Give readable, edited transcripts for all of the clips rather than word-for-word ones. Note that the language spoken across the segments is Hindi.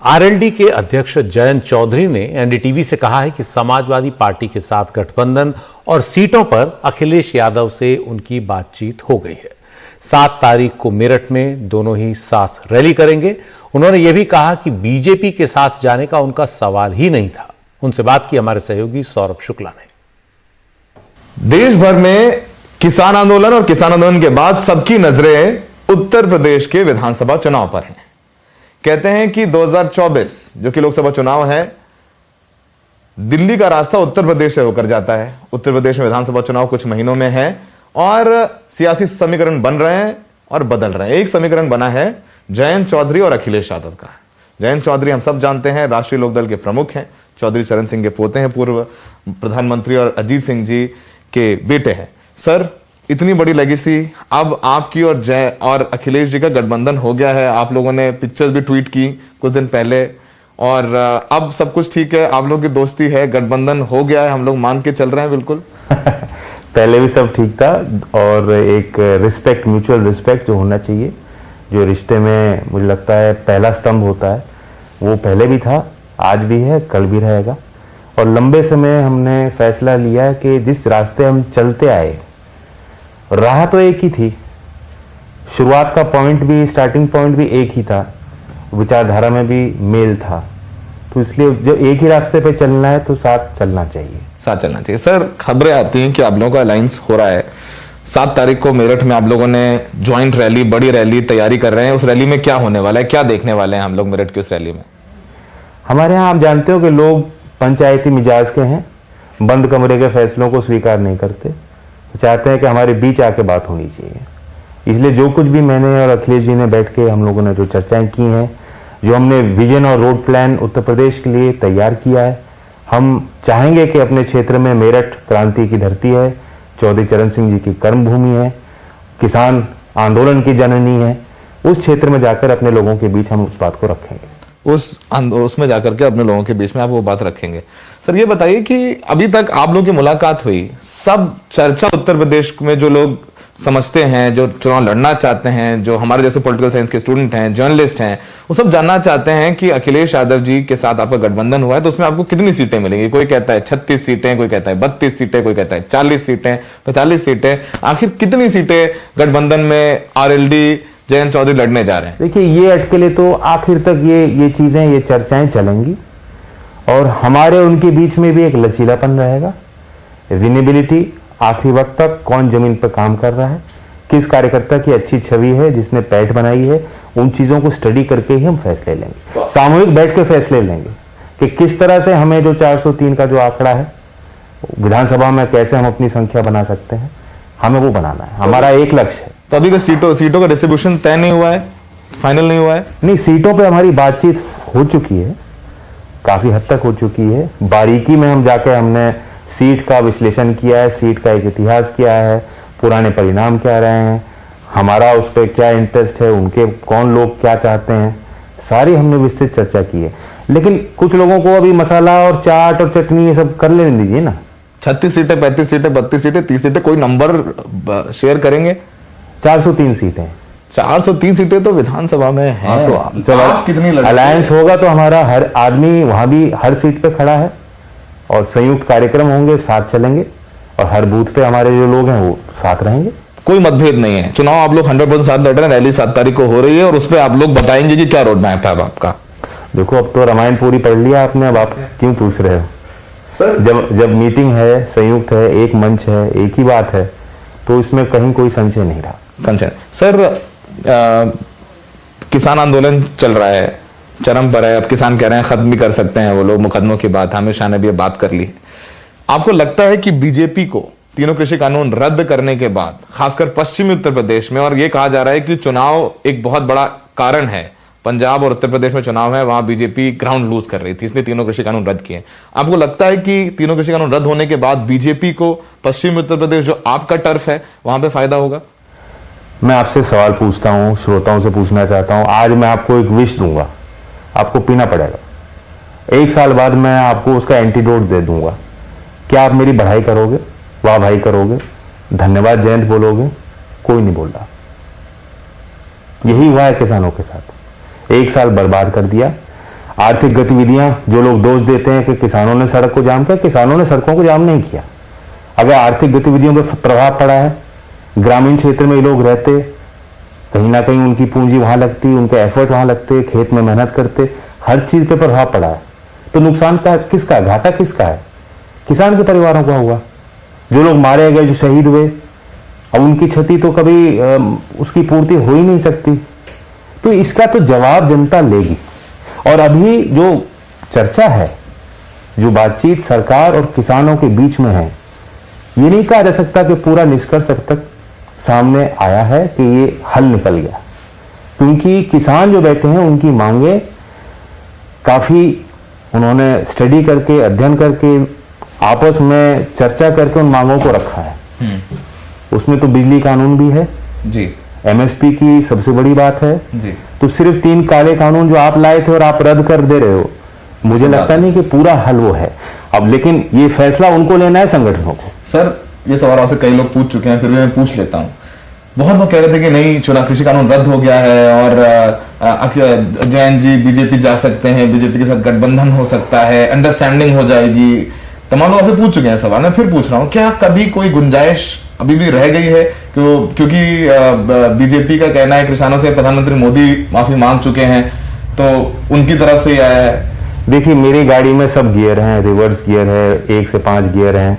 आरएलडी के अध्यक्ष जयंत चौधरी ने एनडीटीवी से कहा है कि समाजवादी पार्टी के साथ गठबंधन और सीटों पर अखिलेश यादव से उनकी बातचीत हो गई है। 7 तारीख को मेरठ में दोनों ही साथ रैली करेंगे। उन्होंने यह भी कहा कि बीजेपी के साथ जाने का उनका सवाल ही नहीं था। उनसे बात की हमारे सहयोगी सौरभ शुक्ला ने। देश भर में किसान आंदोलन और किसान आंदोलन के बाद सबकी नजरें उत्तर प्रदेश के विधानसभा चुनाव पर हैं। कहते हैं कि 2024 जो कि लोकसभा चुनाव है, दिल्ली का रास्ता उत्तर प्रदेश से होकर जाता है। उत्तर प्रदेश में विधानसभा चुनाव कुछ महीनों में है और सियासी समीकरण बन रहे हैं और बदल रहे हैं। एक समीकरण बना है जयंत चौधरी और अखिलेश यादव का। जयंत चौधरी हम सब जानते हैं, राष्ट्रीय लोकदल के प्रमुख हैं, चौधरी चरण सिंह के पोते हैं, पूर्व प्रधानमंत्री और अजीत सिंह जी के बेटे हैं। सर, इतनी बड़ी लेगेसी अब आपकी और अखिलेश जी का गठबंधन हो गया है। आप लोगों ने पिक्चर्स भी ट्वीट की कुछ दिन पहले और अब सब कुछ ठीक है, आप लोगों की दोस्ती है, गठबंधन हो गया है, हम लोग मान के चल रहे हैं बिल्कुल। पहले भी सब ठीक था और एक रिस्पेक्ट, म्यूचुअल रिस्पेक्ट जो होना चाहिए, जो रिश्ते में मुझे लगता है पहला स्तंभ होता है, वो पहले भी था, आज भी है, कल भी रहेगा। और लंबे समय हमने फैसला लिया है कि जिस रास्ते हम चलते आए, राह तो एक ही थी, शुरुआत का पॉइंट भी, स्टार्टिंग पॉइंट भी एक ही था, विचारधारा में भी मेल था, तो इसलिए जो एक ही रास्ते पे चलना है तो साथ चलना चाहिए। साथ चलना चाहिए। सर, खबरें आती हैं कि आप लोगों का अलायंस हो रहा है। 7 तारीख को मेरठ में आप लोगों ने ज्वाइंट रैली, बड़ी रैली तैयारी कर रहे हैं। उस रैली में क्या होने वाला है, क्या देखने वाले हैं हम लोग मेरठ की उस रैली में? हमारे यहाँ आप जानते हो कि लोग पंचायती मिजाज के हैं, बंद कमरे के फैसलों को स्वीकार नहीं करते, चाहते हैं कि हमारे बीच आके बात होनी चाहिए। इसलिए जो कुछ भी मैंने और अखिलेश जी ने बैठ के हम लोगों ने जो चर्चाएं की हैं, जो हमने विजन और रोड प्लान उत्तर प्रदेश के लिए तैयार किया है, हम चाहेंगे कि अपने क्षेत्र में मेरठ क्रांति की धरती है, चौधरी चरण सिंह जी की कर्मभूमि है, किसान आंदोलन की जननी है, उस क्षेत्र में जाकर अपने लोगों के बीच हम उस बात को रखेंगे। उसमें जाकर के अपने लोगों के बीच में आप वो बात रखेंगे। सर, ये बताइए कि अभी तक आप लोगों की मुलाकात हुई, सब चर्चा उत्तर प्रदेश में जो लोग समझते हैं, जो चुनाव लड़ना चाहते हैं, जो हमारे जैसे पॉलिटिकल साइंस के स्टूडेंट हैं, जर्नलिस्ट हैं, वो सब जानना चाहते हैं कि अखिलेश यादव जी के साथ आपका गठबंधन हुआ है तो उसमें आपको कितनी सीटें मिलेंगी। कोई कहता है 36 सीटें, कोई कहता है 32 सीटें, कोई कहता है 40 सीटें, 45 सीटें। आखिर कितनी सीटें गठबंधन में आरएलडी जयंत चौधरी लड़ने जा रहे हैं? देखिए, ये अटकले तो आखिर तक ये चीजें, ये चर्चाएं चलेंगी और हमारे उनके बीच में भी एक लचीलापन रहेगा। विनेबिलिटी, आखिरी वक्त तक कौन जमीन पर काम कर रहा है, किस कार्यकर्ता की अच्छी छवि है, जिसने पैठ बनाई है, उन चीजों को स्टडी करके ही हम फैसले लेंगे। सामूहिक बैठ के फैसले लेंगे कि किस तरह से हमें जो 403 का जो आंकड़ा है विधानसभा में, कैसे हम अपनी संख्या बना सकते हैं, हमें वो बनाना है। हमारा एक लक्ष्य है। तो अभी सीटों का डिस्ट्रीब्यूशन तय नहीं हुआ है, फाइनल नहीं हुआ है? नहीं, सीटों पे हमारी बातचीत हो चुकी है, काफी हद तक हो चुकी है। बारीकी में हम जाके हमने सीट का विश्लेषण किया है, सीट का एक इतिहास किया है, पुराने परिणाम क्या रहे हैं, हमारा उस पर क्या इंटरेस्ट है, उनके कौन लोग क्या चाहते हैं, सारी हमने विस्तृत चर्चा की है। लेकिन कुछ लोगों को अभी मसाला और चाट और चटनी ये सब कर लेने दीजिए ना। 36 सीटें, 35 सीटें, 32 सीटें, 30 सीटें, कोई नंबर शेयर करेंगे? 403 सीटें। 403 सीटें तो विधानसभा में है। तो जब कितनी अलायंस होगा तो हमारा हर आदमी वहां भी हर सीट पे खड़ा है और संयुक्त कार्यक्रम होंगे, साथ चलेंगे और हर बूथ पे हमारे जो लोग हैं वो साथ रहेंगे। कोई मतभेद नहीं है। चुनाव आप लोग 100% साथ लड़ रहे हैं। रैली 7 तारीख को हो रही है और उस पर आप लोग बताएंगे कि क्या रोड मैप है अब आपका। देखो, अब तो रामायण पूरी पढ़ लिया आपने, अब आप क्यों पूछ रहे हो? सर, जब मीटिंग है, संयुक्त है, एक मंच है, एक ही बात है, तो इसमें कहीं कोई संशय नहीं रहा। सर, किसान आंदोलन चल रहा है, चरम पर है। अब किसान कह रहे हैं खत्म भी कर सकते हैं वो लोग, मुकदमों की बात, अमित शाह ने भी बात कर ली है। आपको लगता है कि बीजेपी को तीनों कृषि कानून रद्द करने के बाद, खासकर पश्चिमी उत्तर प्रदेश में, और यह कहा जा रहा है कि चुनाव एक बहुत बड़ा कारण है, पंजाब और उत्तर प्रदेश में चुनाव है, वहां बीजेपी ग्राउंड लूज कर रही थी, इसलिए तीनों कृषि कानून रद्द किए। आपको लगता है कि तीनों कृषि कानून रद्द होने के बाद बीजेपी को पश्चिमी उत्तर प्रदेश, जो आपका टर्फ है, वहां पर फायदा होगा? मैं आपसे सवाल पूछता हूं, श्रोताओं से पूछना चाहता हूं। आज मैं आपको एक विष दूंगा, आपको पीना पड़ेगा। 1 साल बाद मैं आपको उसका एंटीडोट दे दूंगा। क्या आप मेरी बढ़ाई करोगे, वाह भाई करोगे, धन्यवाद जयंत बोलोगे? कोई नहीं बोल रहा। यही हुआ है किसानों के साथ। 1 साल बर्बाद कर दिया। आर्थिक गतिविधियां, जो लोग दोष देते हैं कि किसानों ने सड़क को जाम किया, किसानों ने सड़कों को जाम नहीं किया। अगर आर्थिक गतिविधियों पर प्रभाव पड़ा है, ग्रामीण क्षेत्र में लोग रहते, कहीं ना कहीं उनकी पूंजी वहां लगती, उनके एफर्ट वहां लगते, खेत में मेहनत करते, हर चीज पे प्रभाव पड़ा है, तो नुकसान का किसका है, घाटा किसका है? किसान के परिवारों का हुआ। जो लोग मारे गए, जो शहीद हुए, अब उनकी क्षति तो कभी उसकी पूर्ति हो ही नहीं सकती। तो इसका तो जवाब जनता लेगी। और अभी जो चर्चा है, जो बातचीत सरकार और किसानों के बीच में है, ये नहीं कहा जा सकता कि पूरा निष्कर्ष अब तक सामने आया है कि ये हल निकल गया, क्योंकि किसान जो बैठे हैं उनकी मांगे काफी उन्होंने स्टडी करके, अध्ययन करके, आपस में चर्चा करके उन मांगों को रखा है। उसमें तो बिजली कानून भी है जी, एमएसपी की सबसे बड़ी बात है जी। तो सिर्फ 3 काले कानून जो आप लाए थे और आप रद्द कर दे रहे हो, मुझे लगता नहीं कि पूरा हल वो है अब। लेकिन ये फैसला उनको लेना है, संगठनों को। सर, ये सवाल आपसे कई लोग पूछ चुके हैं, फिर भी मैं पूछ लेता हूँ। बहुत लोग कह रहे थे कि नहीं, चुनाव कृषि कानून रद्द हो गया है और जैन जी बीजेपी जा सकते हैं, बीजेपी के साथ गठबंधन हो सकता है, अंडरस्टैंडिंग हो जाएगी। तमाम लोग आपसे पूछ चुके हैं सवाल, मैं फिर पूछ रहा हूँ, क्या कभी कोई गुंजाइश अभी भी रह गई है? क्योंकि बीजेपी का कहना है किसानों से प्रधानमंत्री मोदी माफी मांग चुके हैं, तो उनकी तरफ से ही आया है। देखिए, मेरी गाड़ी में सब गियर हैं, रिवर्स गियर है, 1 से 5 गियर हैं,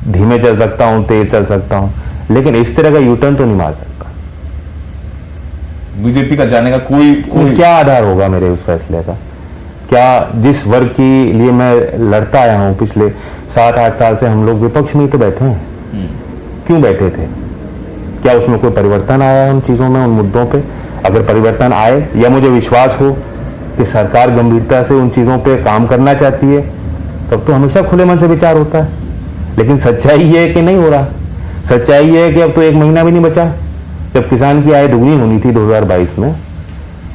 धीमे चल सकता हूं, तेज चल सकता हूं, लेकिन इस तरह का यूटर्न तो नहीं मार सकता। बीजेपी का जाने का कोई क्या आधार होगा मेरे उस फैसले का? क्या जिस वर्ग के लिए मैं लड़ता आया हूं पिछले 7-8 साल से, हम लोग विपक्ष में ही तो बैठे हैं। क्यों बैठे थे? क्या उसमें कोई परिवर्तन आया है उन चीजों में, उन मुद्दों पे? अगर परिवर्तन आए या मुझे विश्वास हो कि सरकार गंभीरता से उन चीजों पे काम करना चाहती है, तब तो हमेशा खुले मन से विचार होता है। लेकिन सच्चाई ये है कि नहीं हो रहा। सच्चाई ये है कि अब तो 1 महीना भी नहीं बचा जब किसान की आय दुगनी होनी थी 2022 में।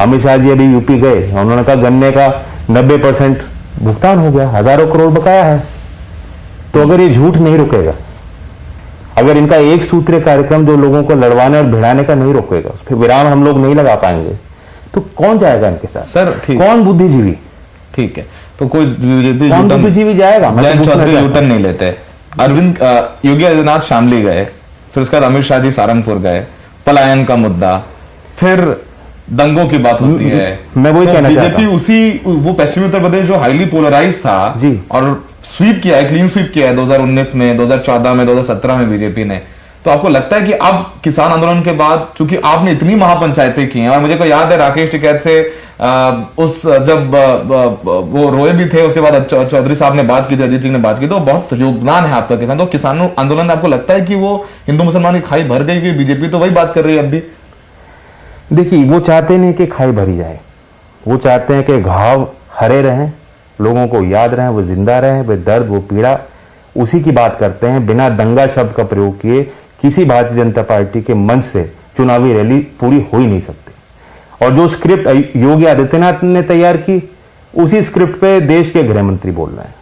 अमित शाह जी अभी यूपी गए, उन्होंने कहा गन्ने का 90% भुगतान हो गया, हजारों करोड़ बकाया है। तो अगर ये झूठ नहीं रुकेगा, अगर इनका एक सूत्रीय कार्यक्रम जो लोगों को लड़वाने और भिड़ाने का नहीं रोकेगा, उस पर विराम हम लोग नहीं लगा पाएंगे, तो कौन जाएगा इनके साथ? सर ठीक, कौन बुद्धिजीवी? ठीक है, तो कोई कौन बुद्धिजीवी जाएगा? जयंत चौधरी यूटर्न नहीं लेते। अरविंद योगी आदित्यनाथ शामली गए, फिर उसके बाद अमित शाह जी सहारनपुर गए, पलायन का मुद्दा, फिर दंगों की बात होती है। मैं वही कहना चाहता हूं, बीजेपी उसी वो पश्चिमी उत्तर प्रदेश जो हाईली पोलराइज था जी, और स्वीप किया है, क्लीन स्वीप किया है 2019 में, 2014 में, 2017 में बीजेपी ने। तो आपको लगता है कि अब किसान आंदोलन के बाद, चूंकि आपने इतनी महापंचायतें की हैं, और मुझे को याद है राकेश टिकैत से उस जब वो रोए भी थे, उसके बाद चौधरी साहब ने बात की थी, अजीत सिंह ने बात की, तो बहुत योगदान है आपका किसान। तो किसान आंदोलन आपको लगता है कि वो हिंदू मुसलमान की खाई भर गई कि बीजेपी तो वही बात कर रही है अब भी? देखिए, वो चाहते नहीं कि खाई भरी जाए, वो चाहते हैं कि घाव हरे रहें, लोगों को याद रहें, वो जिंदा रहें, वो दर्द, वो पीड़ा, उसी की बात करते हैं। बिना दंगा शब्द का प्रयोग किए किसी भारतीय जनता पार्टी के मंच से चुनावी रैली पूरी हो ही नहीं सकती। और जो स्क्रिप्ट योगी आदित्यनाथ ने तैयार की, उसी स्क्रिप्ट पे देश के गृह मंत्री बोल रहे हैं।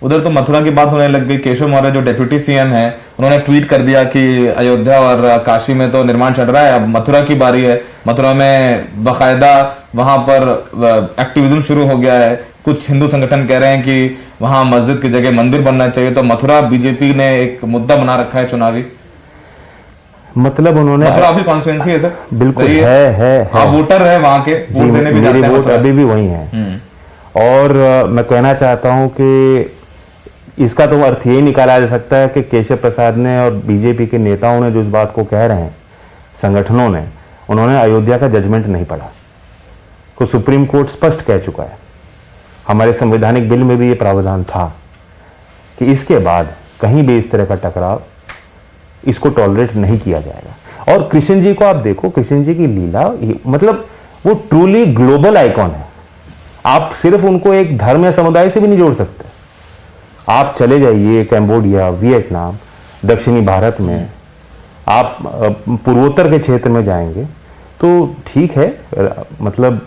उधर तो मथुरा की बात होने लग गई। केशव मौर्य जो डिप्यूटी सीएम है, उन्होंने ट्वीट कर दिया कि अयोध्या और काशी में तो निर्माण चल रहा है, अब मथुरा की बारी है। मथुरा में बाकायदा वहां पर एक्टिविज्म शुरू हो गया है। कुछ हिंदू संगठन कह रहे हैं कि वहां मस्जिद की जगह मंदिर बनना चाहिए। तो मथुरा बीजेपी ने एक मुद्दा बना रखा है चुनावी। मतलब उन्होंने, मथुरा आपकी कॉन्स्टिट्यूएंसी है सर? बिल्कुल है। आप वोटर है वहां के, वोट देने भी जाते हैं? मेरे वोट अभी भी वही है। और मैं कहना चाहता हूं कि इसका तो अर्थ यही निकाला जा सकता है कि केशव प्रसाद ने और बीजेपी के नेताओं ने जो इस बात को कह रहे हैं, संगठनों ने, उन्होंने अयोध्या का जजमेंट नहीं पढ़ा। को सुप्रीम कोर्ट स्पष्ट कह चुका है, हमारे संवैधानिक बिल में भी ये प्रावधान था कि इसके बाद कहीं भी इस तरह का टकराव, इसको टॉलरेट नहीं किया जाएगा। और कृष्ण जी को आप देखो, कृष्ण जी की लीला, मतलब वो ट्रूली ग्लोबल आइकॉन है। आप सिर्फ उनको एक धर्म या समुदाय से भी नहीं जोड़ सकते। आप चले जाइए कैम्बोडिया, वियतनाम, दक्षिणी भारत में, आप पूर्वोत्तर के क्षेत्र में जाएंगे तो ठीक है, मतलब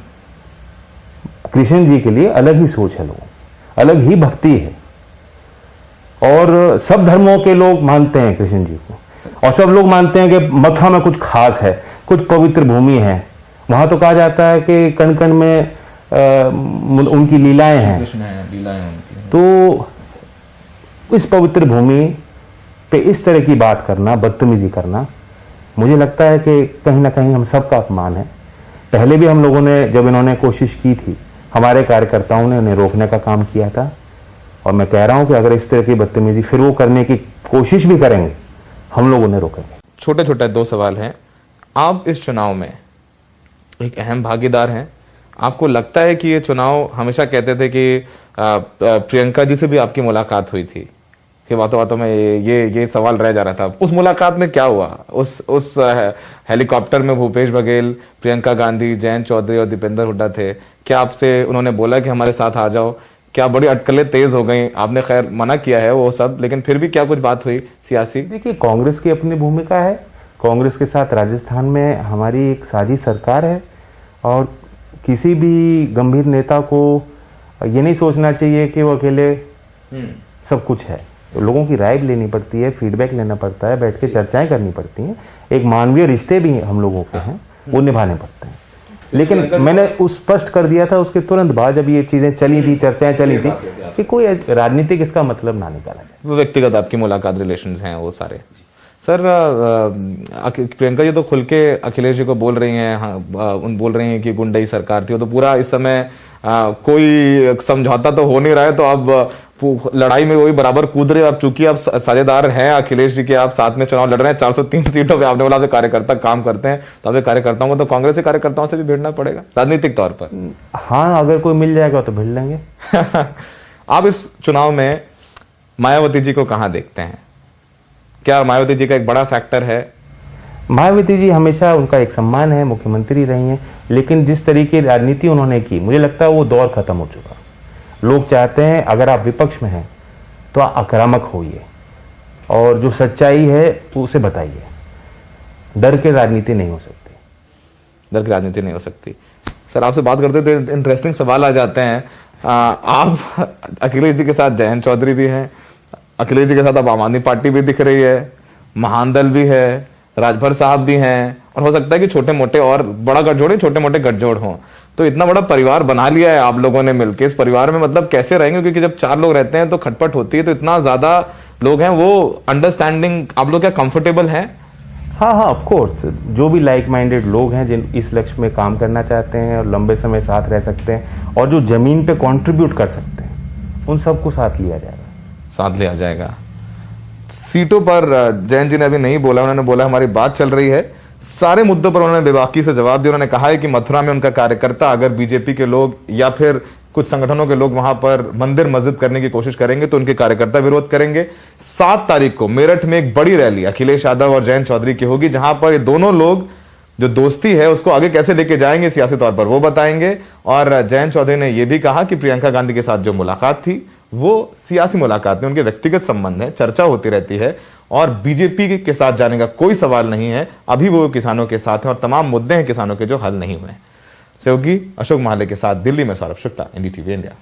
कृष्ण जी के लिए अलग ही सोच है, लोगों अलग ही भक्ति है। और सब धर्मों के लोग मानते हैं कृष्ण जी को, और सब लोग मानते हैं कि मथुरा में कुछ खास है, कुछ पवित्र भूमि है। वहां तो कहा जाता है कि कण कण में उनकी लीलाएं हैं, तो इस पवित्र भूमि पे इस तरह की बात करना, बदतमीजी करना, मुझे लगता है कि कहीं ना कहीं हम सबका अपमान है। पहले भी हम लोगों ने, जब इन्होंने कोशिश की थी, हमारे कार्यकर्ताओं ने उन्हें रोकने का काम किया था, और मैं कह रहा हूं कि अगर इस तरह की बदतमीजी फिर वो करने की कोशिश भी करेंगे, हम लोग उन्हें रोकेंगे। छोटे छोटे दो सवाल हैं। आप इस चुनाव में एक अहम भागीदार हैं। आपको लगता है कि ये चुनाव, हमेशा कहते थे कि प्रियंका जी से भी आपकी मुलाकात हुई थी, कि बातों बातों में ये सवाल रह जा रहा था, उस मुलाकात में क्या हुआ? उस हेलीकॉप्टर में भूपेश बघेल, प्रियंका गांधी, जयंत चौधरी और दीपेंद्र हुड्डा थे। क्या आपसे उन्होंने बोला कि हमारे साथ आ जाओ? क्या बड़ी अटकलें तेज हो गई? आपने खैर मना किया है वो सब, लेकिन फिर भी क्या कुछ बात हुई सियासी? देखिए, कांग्रेस की अपनी भूमिका है। कांग्रेस के साथ राजस्थान में हमारी एक साझी सरकार है, और किसी भी गंभीर नेता को ये नहीं सोचना चाहिए कि वो अकेले सब कुछ है। लोगों की राय भी लेनी पड़ती है, फीडबैक लेना पड़ता है, बैठ के चर्चाएं करनी पड़ती हैं। एक मानवीय रिश्ते भी हम लोगों के हैं, वो निभाने पड़ते हैं। लेकिन मैंने उस स्पष्ट कर दिया था उसके तुरंत बाद, जब ये चीजें चली थी, चर्चाएं चली थी, कि कोई राजनीतिक इसका मतलब ना निकाला जाए। वो व्यक्तिगत आपकी मुलाकात, रिलेशंस हैं वो सारे। सर, प्रियंका जी तो खुल के अखिलेश जी को बोल रही हैं, बोल रही हैं कि गुंडई सरकार थी। वो तो पूरा इस समय कोई समझौता तो हो नहीं रहा है, तो अब लड़ाई में वही बराबर कूद रहे। अब चूंकि आप साझेदार हैं अखिलेश जी के, आप साथ में चुनाव लड़ रहे हैं 403 सीटों पे, आपने बोला आपके कार्यकर्ता काम करते हैं, तो आपके कार्यकर्ताओं को तो कांग्रेस के कार्यकर्ताओं से भी भिड़ना पड़ेगा राजनीतिक तौर पर। हाँ, अगर कोई मिल जाएगा तो भिड़ लेंगे। आप इस चुनाव में मायावती जी को कहां देखते हैं? क्या मायावती जी का एक बड़ा फैक्टर है? मायावती जी हमेशा, उनका एक सम्मान है, मुख्यमंत्री रही हैं, लेकिन जिस तरीके की राजनीति उन्होंने की, मुझे लगता है वो दौर खत्म हो चुका। लोग चाहते हैं अगर आप विपक्ष में हैं तो आक्रामक होइए, और जो सच्चाई है तो उसे बताइए। डर के राजनीति नहीं हो सकती। डर की राजनीति नहीं हो सकती। सर, आपसे बात करते तो इंटरेस्टिंग सवाल आ जाते हैं। आप अखिलेश जी के साथ जयंत चौधरी भी हैं, अखिलेश जी के साथ अब आम आदमी पार्टी भी दिख रही है, महानदल भी है, राजभर साहब भी हैं, और हो सकता है कि छोटे मोटे और बड़ा गठजोड़, छोटे मोटे गठजोड़ हों। तो इतना बड़ा परिवार बना लिया है आप लोगों ने मिलकर। इस परिवार में मतलब कैसे रहेंगे? क्योंकि जब 4 लोग रहते हैं तो खटपट होती है, तो इतना ज्यादा लोग हैं, वो अंडरस्टैंडिंग आप लोग क्या कंफर्टेबल हैं? हाँ, ऑफ कोर्स। जो भी लाइक माइंडेड लोग हैं, जिन इस लक्ष्य में काम करना चाहते हैं और लंबे समय साथ रह सकते हैं, और जो जमीन पे कंट्रीब्यूट कर सकते हैं, उन सबको साथ लिया जाएगा। साथ लिया जाएगा। सीटों पर जयंत जी ने अभी नहीं बोला, उन्होंने बोला हमारी बात चल रही है। सारे मुद्दों पर उन्होंने बेबाकी से जवाब दिया। उन्होंने कहा है कि मथुरा में उनका कार्यकर्ता, अगर बीजेपी के लोग या फिर कुछ संगठनों के लोग वहां पर मंदिर मस्जिद करने की कोशिश करेंगे तो उनके कार्यकर्ता विरोध करेंगे। 7 तारीख को मेरठ में एक बड़ी रैली अखिलेश यादव और जयंत चौधरी की होगी, जहां पर ये दोनों लोग जो दोस्ती है उसको आगे कैसे लेके जाएंगे सियासी तौर पर, वो बताएंगे। और जयंत चौधरी ने यह भी कहा कि प्रियंका गांधी के साथ जो मुलाकात थी वो सियासी मुलाकात नहीं, उनके व्यक्तिगत संबंध है, चर्चा होती रहती है, और बीजेपी के साथ जाने का कोई सवाल नहीं है। अभी वो किसानों के साथ हैं और तमाम मुद्दे हैं किसानों के जो हल नहीं हुए। सहयोगी अशोक महाले के साथ दिल्ली में सौरभ शुक्ला, NDTV इंडिया।